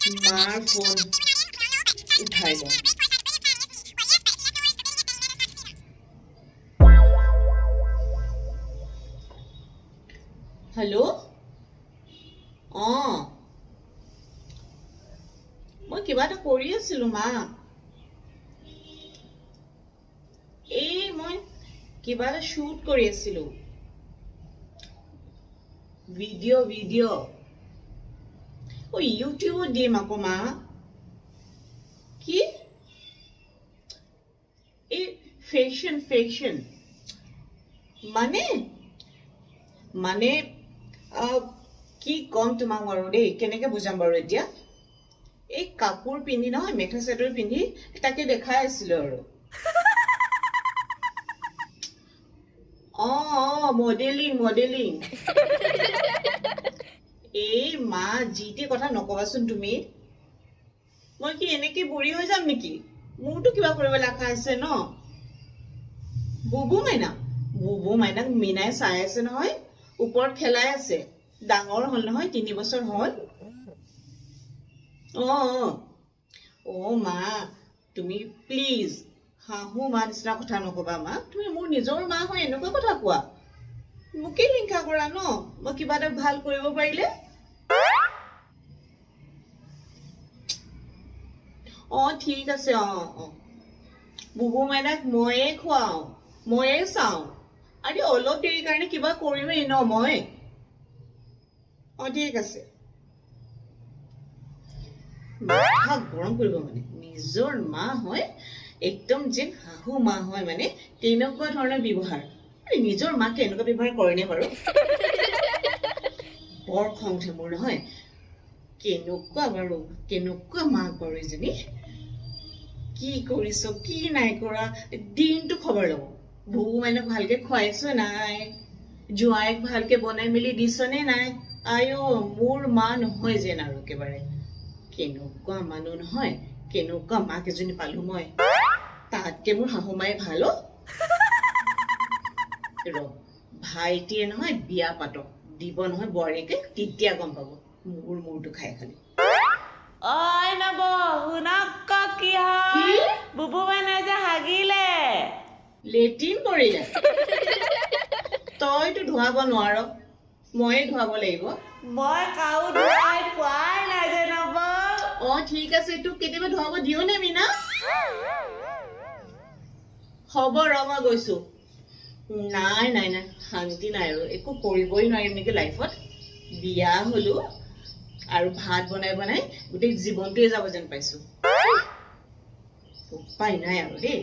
মাৰ ফোন উঠাই লওঁ। হেল্ল', মই কিবা এটা কৰি আছিলো মা। মই কিবা এটা শ্বুট কৰি আছিলো। ভিডিঅ' ইউটিউবত দিম আকৌ মা। কি? এই ফেশন মানে মানে কি কম তোমাক বাৰু দেই, কেনেকে বুজাম বাৰু এতিয়া। এই কাপোৰ পিন্ধি নহয়, মেখেলা চাদৰ পিন্ধি তাকে দেখাই আছিলো আৰু। মডেলিং। এই মা যিটি কথা নকবাচোন তুমি। মই কি এনেকে বুঢ়ী হৈ যাম নেকি? মোৰতো কিবা কৰিবলৈ আশা আছে ন। বুবু মাইনাক মিনাই চাই আছে নহয়, ওপৰত খেলাই আছে। ডাঙৰ হল নহয়, 3 বছৰ হল। মা তুমি প্লিজ শাহু মা নিচিনা কথা নকবা মা। তুমি মোৰ নিজৰ মা হয় এনেকুৱা কথা কোৱা। মোকে হিংসা কৰা ন, মই কিবা এটা ভাল কৰিব পাৰিলে। ঠিক আছে। বুবু মাইনাক ময়ে খুৱাও, ময়ে চাওঁ। আৰু অলপ দেৰি কাৰণে কিবা কৰিমেই ন মই। ঠিক আছে। মাথা গৰম কৰিব মানে, নিজৰ মা হয় একদম যেন শাহু মা হয় মানে তেনেকুৱা ধৰণৰ ব্যৱহাৰ। নিজৰ মাকে এনেকুৱা ব্যৱহাৰ কৰেনে বাৰু? বৰ খং উঠে মোৰ নহয়। কেনেকুৱা মাক বাৰু এজনী। কি কৰিছ কি নাই কৰা দিনটো খবৰ ল'ব। বুবু মাইনাক ভালকে খুৱাইছো নাই, জোঁৱাইক ভালকে বনাই মেলি দিছনে নাই। মোৰ মা নহয় যেন আৰু একেবাৰে। কেনেকুৱা মানুহ নহয়, কেনেকুৱা মাক এজনী পালো মই। তাতকে মোৰ শাহু মায়ে ভাল। ভাইটিয়ে নহয় বিয়া পাতক, দিব নহয় বোৱাৰীকে, তেতিয়া গম পাব মোৰ মূৰটো খাই খালি। কি হয়? বুবু মাইনাই যে হাগিলে। লেট্ৰিন কৰিলে? তইতো ধোৱাব নোৱাৰ, ময়ে ধোৱাব লাগিব। মই কাও ধুৱাই পোৱাই নাই যে নব। ঠিক আছে, তোক কেতিয়াবা ধুৱাব দিও নে মিনা? হ'ব মই গৈছো। নাই শান্তি নাই আৰু একো কৰিবই নোৱাৰিম নেকি লাইফত। বিয়া হলো আৰু ভাত বনাই গোটেই জীৱনটোৱে যাব যেন পাইছো। উপায় নাই আৰু দেই।